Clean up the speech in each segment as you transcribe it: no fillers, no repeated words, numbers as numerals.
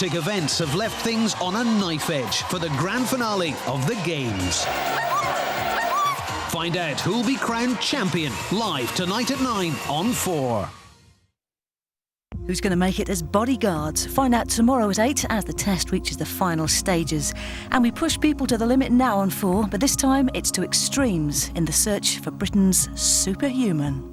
Events have left things on a knife edge for the grand finale of the Games. Find out who'll be crowned champion live tonight at 9 on 4. Who's going to make it as bodyguards? Find out tomorrow at 8 as the test reaches the final stages. And we push people to the limit now on 4, but this time it's to extremes in the search for Britain's superhuman.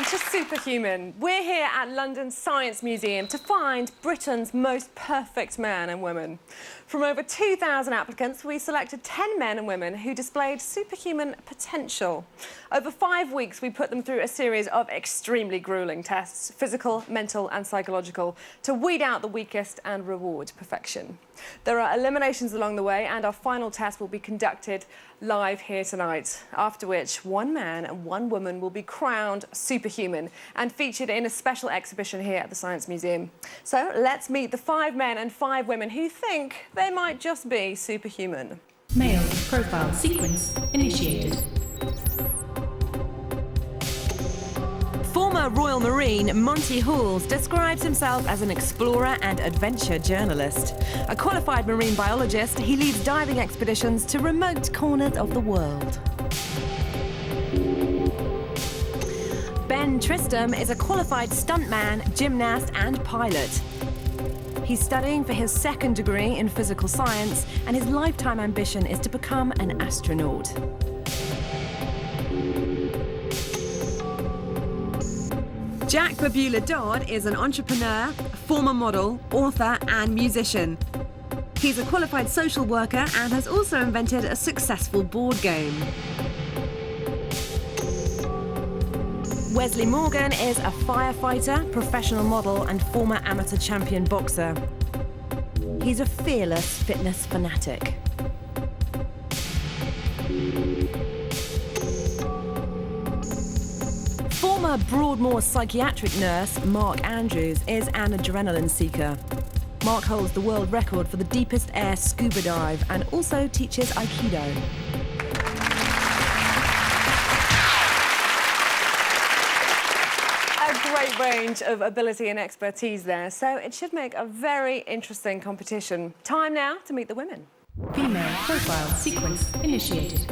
To Superhuman. We're here at London's Science Museum to find Britain's most perfect man and woman. From over 2,000 applicants, we selected 10 men and women who displayed superhuman potential. Over 5 weeks, we put them through a series of extremely gruelling tests, physical, mental and psychological, to weed out the weakest and reward perfection. There are eliminations along the way, and our final test will be conducted live here tonight, after which one man and one woman will be crowned superhuman and featured in a special exhibition here at the Science Museum. So let's meet the 5 men and 5 women who think they might just be superhuman. Male profile sequence initiated. Former Royal Marine Monty Halls describes himself as an explorer and adventure journalist. A qualified marine biologist, he leads diving expeditions to remote corners of the world. Ben Tristram is a qualified stuntman, gymnast and pilot. He's studying for his 2nd degree in physical science, and his lifetime ambition is to become an astronaut. Jack Babula Dodd is an entrepreneur, former model, author and musician. He's a qualified social worker and has also invented a successful board game. Wesley Morgan is a firefighter, professional model and former amateur champion boxer. He's a fearless fitness fanatic. Former Broadmoor psychiatric nurse Mark Andrews is an adrenaline seeker. Mark holds the world record for the deepest air scuba dive and also teaches Aikido. A great range of ability and expertise there, so it should make a very interesting competition. Time now to meet the women. Female profile sequence initiated.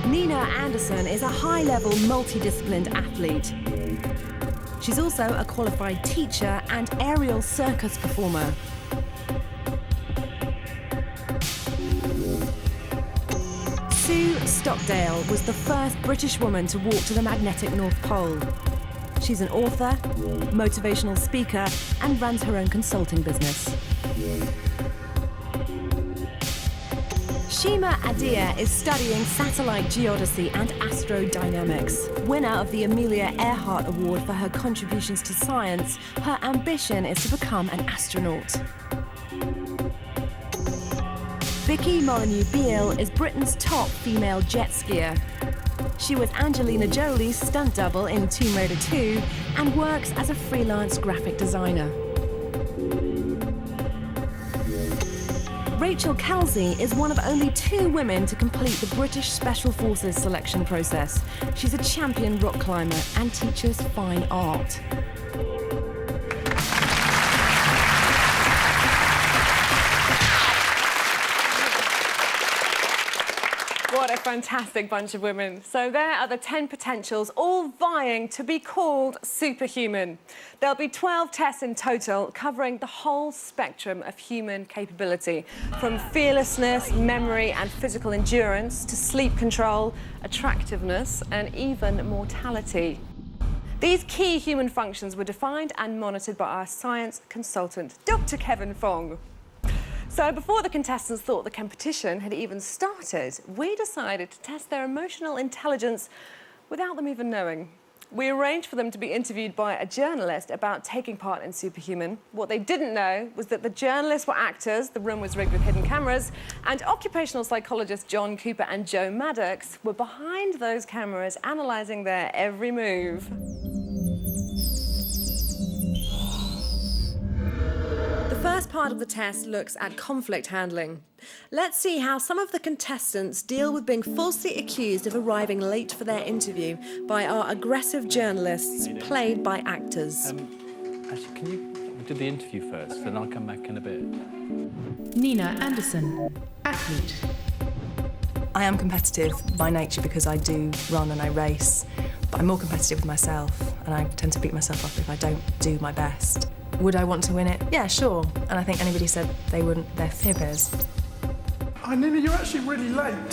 Nina Anderson is a high-level, multidisciplined athlete. She's also a qualified teacher and aerial circus performer. Sue Stockdale was the first British woman to walk to the magnetic North Pole. She's an author, motivational speaker, and runs her own consulting business. Shima Adia is studying satellite geodesy and astrodynamics. Winner of the Amelia Earhart Award for her contributions to science, her ambition is to become an astronaut. Vicky Molyneux-Beale is Britain's top female jet skier. She was Angelina Jolie's stunt double in Tomb Raider 2 and works as a freelance graphic designer. Rachel Kelsey is one of only 2 women to complete the British Special Forces selection process. She's a champion rock climber and teaches fine art. What a fantastic bunch of women. So there are the 10 potentials, all vying to be called superhuman. There'll be 12 tests in total, covering the whole spectrum of human capability, from fearlessness, memory and physical endurance to sleep control, attractiveness and even mortality. These key human functions were defined and monitored by our science consultant, Dr. Kevin Fong. So before the contestants thought the competition had even started, we decided to test their emotional intelligence without them even knowing. We arranged for them to be interviewed by a journalist about taking part in Superhuman. What they didn't know was that the journalists were actors, the room was rigged with hidden cameras, and occupational psychologists John Cooper and Joe Maddox were behind those cameras, analysing their every move. The first part of the test looks at conflict handling. Let's see how some of the contestants deal with being falsely accused of arriving late for their interview by our aggressive journalists, played by actors. Actually, can you do the interview first, then I'll come back in a bit. Nina Anderson, athlete. I am competitive by nature because I do run and I race, but I'm more competitive with myself, and I tend to beat myself up if I don't do my best. Would I want to win it? Yeah, sure. And I think anybody said they wouldn't, they're fibbers. Nina, you're actually really late.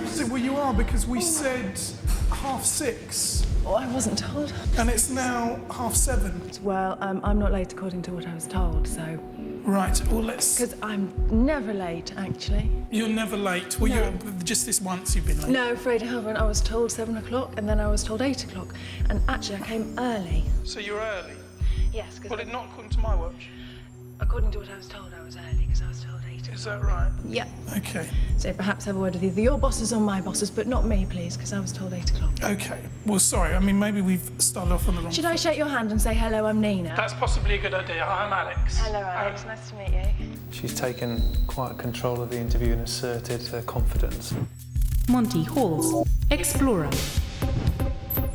So, well, you are, because we said 6:30. Oh, I wasn't told. And it's now 7:30. Well, I'm not late according to what I was told, so... Right, well, let's... Because I'm never late, actually. You're never late. Well, No. you're just this once you've been late. No, afraid I haven't. I was told 7 o'clock, and then I was told 8 o'clock. And actually, I came early. So you're early? Yes, because... Well, not according to my watch. According to what I was told, I was early, because I was told 8 o'clock. Is that right? Yep. OK. So perhaps have a word with either your bosses or my bosses, but not me, please, because I was told 8 o'clock. OK. Well, sorry. I mean, maybe we've started off on the wrong... Should I shake your hand and say, hello, I'm Nina? That's possibly a good idea. Hi, I'm Alex. Hello, Alex. Nice to meet you. She's taken quite control of the interview and asserted her confidence. Monty Halls, explorer.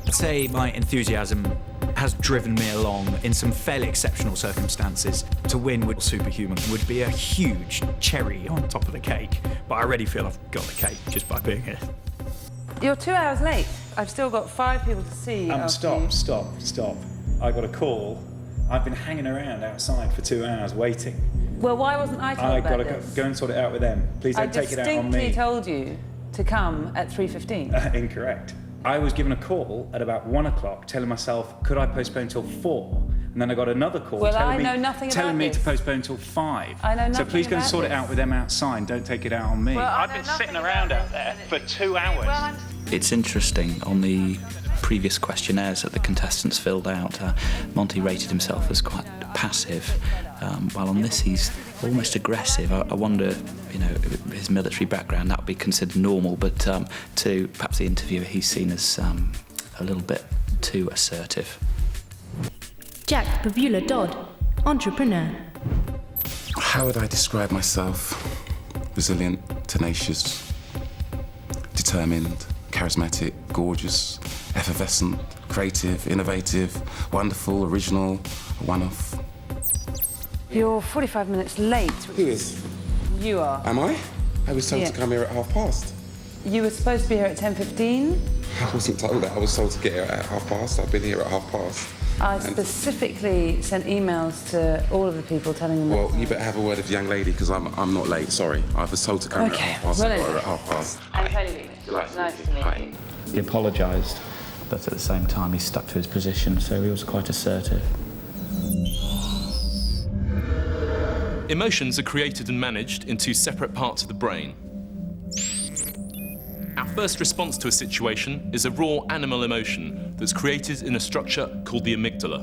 I'd say my enthusiasm has driven me along in some fairly exceptional circumstances. To win with Superhuman would be a huge cherry on top of the cake, but I already feel I've got the cake just by being here. You're 2 hours late. I've still got 5 people to see. Stop. I got a call. I've been hanging around outside for 2 hours waiting. Well, why wasn't I told I about gotta this? go and sort it out with them. Please don't take it out on me. I distinctly told you to come at 3:15. Incorrect. I was given a call at about 1 o'clock telling myself, could I postpone till 4? And then I got another call telling me to postpone till 5. I know nothing So please go and about sort it this. out with them outside. Don't take it out on me. Well, I've been sitting around out there for 2 hours. It's interesting, on the previous questionnaires that the contestants filled out, Monty rated himself as quite passive, while on this he's almost aggressive. I wonder, you know, his military background, that would be considered normal, but to perhaps the interviewer, he's seen as a little bit too assertive. Jack Pavula Dodd, entrepreneur. How would I describe myself? Resilient, tenacious, determined, charismatic, gorgeous, effervescent, creative, innovative, wonderful, original, a one-off. You're 45 minutes late. Who is? You are. Am I? I was told to come here at past. You were supposed to be here at 10:15. I wasn't told that. I was told to get here at past. I've been here at past. I specifically sent emails to all of the people telling them Well, that. you better have a word with the young lady, because I'm not late, sorry. I was told to come here at past. Well, I got here at past. I'm Tony. Nice to meet you. He apologised, but at the same time he stuck to his position, so he was quite assertive. Emotions are created and managed in 2 separate parts of the brain. Our first response to a situation is a raw animal emotion that's created in a structure called the amygdala.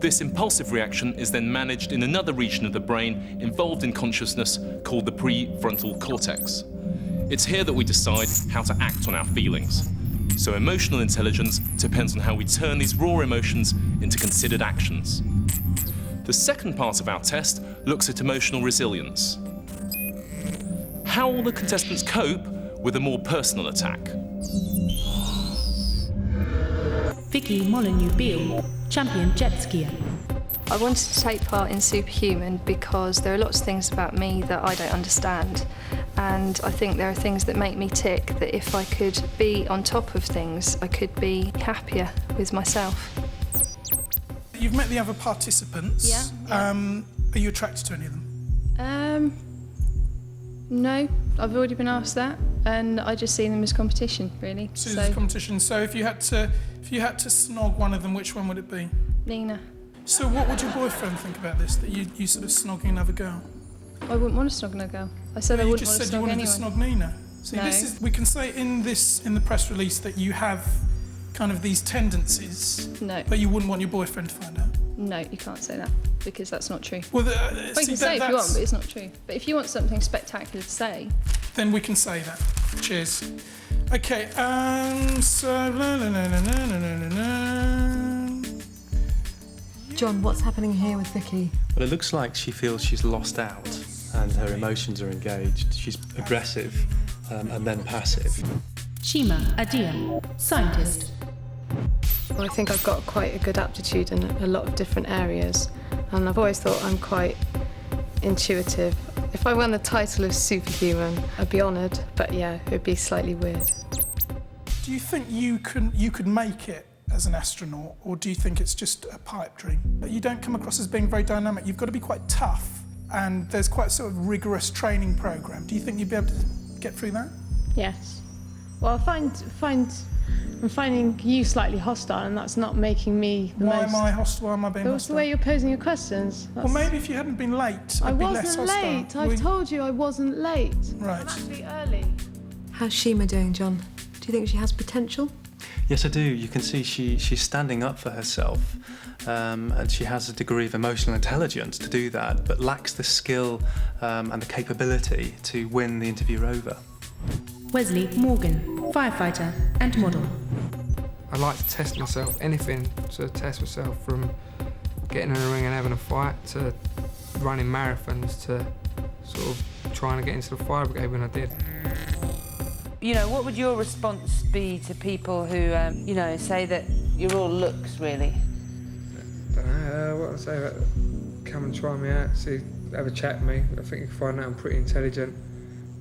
This impulsive reaction is then managed in another region of the brain involved in consciousness called the prefrontal cortex. It's here that we decide how to act on our feelings. So emotional intelligence depends on how we turn these raw emotions into considered actions. The second part of our test looks at emotional resilience. How will the contestants cope with a more personal attack? Vicky Molyneux-Beale, champion jet skier. I wanted to take part in Superhuman because there are lots of things about me that I don't understand. And I think there are things that make me tick, that if I could be on top of things, I could be happier with myself. You've met the other participants. Yeah. Are you attracted to any of them? No, I've already been asked that, and I just see them as competition, really. So it's competition. So if you had to snog one of them, which one would it be? Nina. So what would your boyfriend think about this? That you sort of snogging another girl? I wouldn't want to snog no girl. I said I wouldn't want to snog anyone. You just said you wanted to snog Nina. See, no. this is, we can say in the press release that you have kind of these tendencies. No. But you wouldn't want your boyfriend to find out. No, you can't say that, because that's not true. Well, you can say if you want, but it's not true. But if you want something spectacular to say, then we can say that. Cheers. Okay. So. John, what's happening here with Vicky? Well, it looks like she feels she's lost out and her emotions are engaged. She's aggressive and then passive. Shima Adia, scientist. Well, I think I've got quite a good aptitude in a lot of different areas, and I've always thought I'm quite intuitive. If I won the title of superhuman, I'd be honoured, but yeah, it would be slightly weird. Do you think you could make it as an astronaut, or do you think it's just a pipe dream? You don't come across as being very dynamic. You've got to be quite tough, and there's quite a sort of rigorous training program. Do you think you'd be able to get through that? Yes. Well, I'm finding you slightly hostile, and that's not making me the most... Why am I hostile? Why am I being hostile? It's the way you're posing your questions. Well, maybe if you hadn't been late, I'd be less hostile. I wasn't late. I've told you I wasn't late. Right. I'm actually early. How's Shima doing, John? Do you think she has potential? Yes, I do. You can see she's standing up for herself, and she has a degree of emotional intelligence to do that, but lacks the skill and the capability to win the interview over. Wesley Morgan, firefighter and model. I like to test myself, anything to test myself, from getting in a ring and having a fight to running marathons to sort of trying to get into the fire brigade when I did. You know, what would your response be to people who, you know, say that you're all looks, really? What would I say about come and try me out, have a chat with me. I think you can find out I'm pretty intelligent.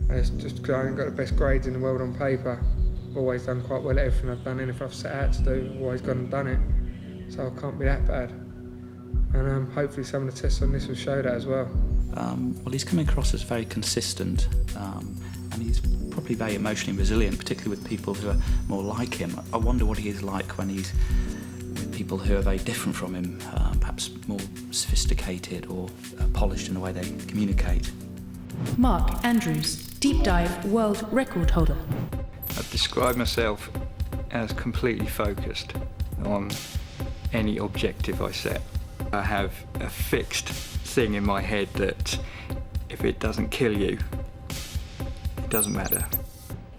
It's just because I haven't got the best grades in the world on paper. I've always done quite well at everything I've done, and if I've set out to do, I've always gone and done it. So I can't be that bad. And hopefully some of the tests on this will show that as well. Well, he's coming across as very consistent, and he's probably very emotionally resilient, particularly with people who are more like him. I wonder what he is like when he's with people who are very different from him, perhaps more sophisticated or polished in the way they communicate. Mark Andrews, deep dive world record holder. I've described myself as completely focused on any objective I set. I have a fixed thing in my head that if it doesn't kill you, it doesn't matter.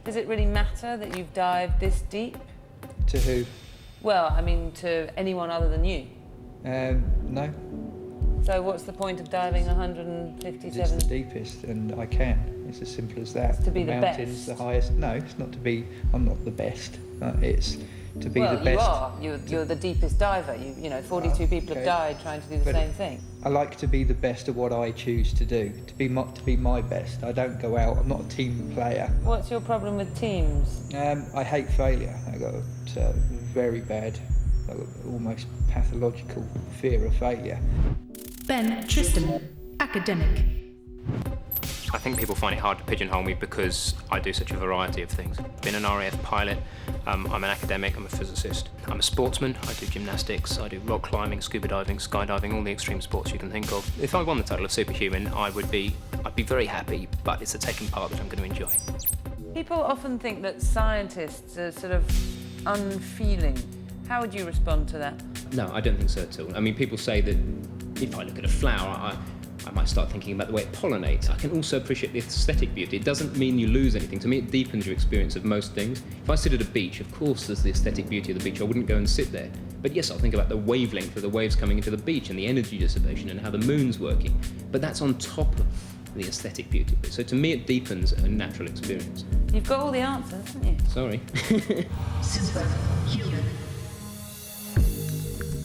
Does it really matter that you've dived this deep? To who? Well, I mean, to anyone other than you. No. So what's the point of diving 157? It's the deepest, and I can. It's as simple as that. It's to be the mountain's best. The highest. No, it's not to be. I'm not the best. It's to be the best. Well, you are. You're the deepest diver. You know, 42 people have died trying to do the same thing. I like to be the best of what I choose to do. To be my best. I don't go out. I'm not a team player. What's your problem with teams? I hate failure. I got very bad, almost pathological fear of failure. Ben Tristan, academic. I think people find it hard to pigeonhole me because I do such a variety of things. I've been an RAF pilot, I'm an academic, I'm a physicist. I'm a sportsman, I do gymnastics, I do rock climbing, scuba diving, skydiving, all the extreme sports you can think of. If I won the title of superhuman, I'd be very happy, but it's the taking part that I'm going to enjoy. People often think that scientists are sort of unfeeling. How would you respond to that? No, I don't think so at all. I mean, people say that if I look at a flower, I might start thinking about the way it pollinates. I can also appreciate the aesthetic beauty. It doesn't mean you lose anything. To me, it deepens your experience of most things. If I sit at a beach, of course there's the aesthetic beauty of the beach. I wouldn't go and sit there. But yes, I'll think about the wavelength of the waves coming into the beach and the energy dissipation and how the moon's working. But that's on top of the aesthetic beauty of it. So to me, it deepens a natural experience. You've got all the answers, haven't you? Sorry. Superhuman.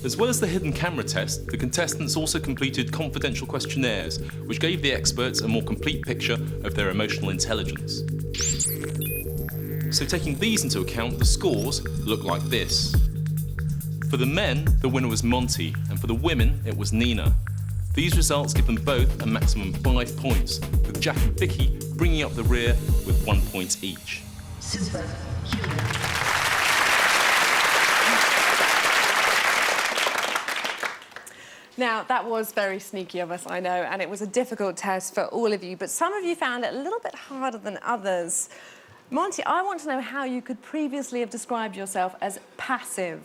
As well as the hidden camera test, the contestants also completed confidential questionnaires, which gave the experts a more complete picture of their emotional intelligence. So taking these into account, the scores look like this. For the men, the winner was Monty, and for the women, it was Nina. These results give them both a maximum 5 points, with Jack and Vicky bringing up the rear with 1 point each. Now, that was very sneaky of us, I know, and it was a difficult test for all of you, but some of you found it a little bit harder than others. Monty, I want to know how you could previously have described yourself as passive.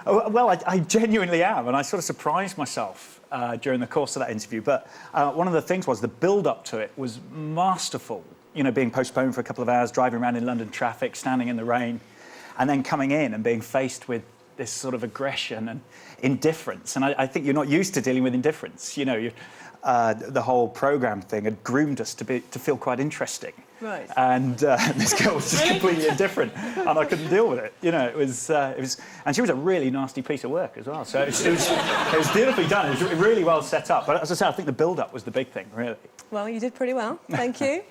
Oh, well, I genuinely am, and I sort of surprised myself during the course of that interview. But one of the things was the build-up to it was masterful. You know, being postponed for a couple of hours, driving around in London traffic, standing in the rain, and then coming in and being faced with this sort of aggression and indifference. And I think you're not used to dealing with indifference. You know, the whole programme thing had groomed us to feel quite interesting. Right. And this girl was just completely indifferent, and I couldn't deal with it. You know, it was, and she was a really nasty piece of work as well. So it was beautifully done. It was really well set up. But as I said, I think the build-up was the big thing, really. Well, you did pretty well. Thank you.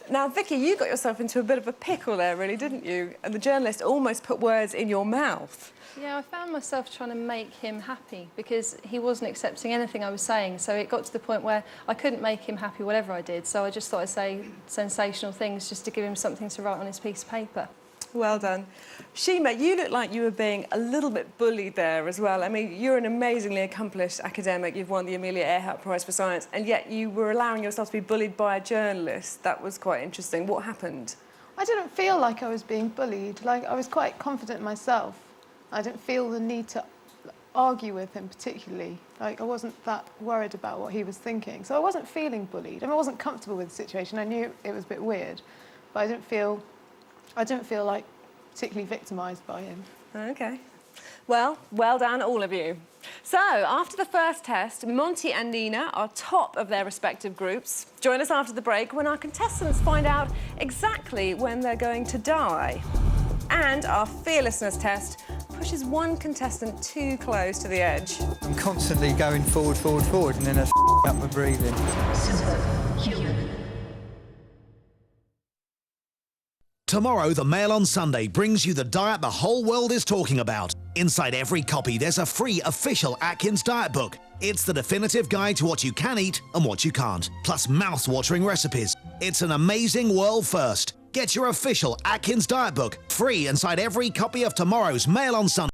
Now, Vicky, you got yourself into a bit of a pickle there, really, didn't you? And the journalist almost put words in your mouth. Yeah, I found myself trying to make him happy because he wasn't accepting anything I was saying. So it got to the point where I couldn't make him happy whatever I did. So I just thought I'd say sensational things just to give him something to write on his piece of paper. Well done. Shima, you look like you were being a little bit bullied there as well. I mean, you're an amazingly accomplished academic. You've won the Amelia Earhart Prize for Science, and yet you were allowing yourself to be bullied by a journalist. That was quite interesting. What happened? I didn't feel like I was being bullied. Like, I was quite confident myself. I didn't feel the need to argue with him particularly. Like, I wasn't that worried about what he was thinking. So I wasn't feeling bullied. I mean, I wasn't comfortable with the situation. I knew it was a bit weird, but I didn't feel like particularly victimised by him. OK. Well, well done, all of you. So, after the first test, Monty and Nina are top of their respective groups. Join us after the break when our contestants find out exactly when they're going to die. And our fearlessness test pushes one contestant too close to the edge. I'm constantly going forward, forward, and then I up my breathing. Tomorrow, the Mail on Sunday brings you the diet the whole world is talking about. Inside every copy, there's a free official Atkins diet book. It's the definitive guide to what you can eat and what you can't, plus mouth-watering recipes. It's an amazing world first. Get your official Atkins diet book free inside every copy of tomorrow's Mail on Sunday.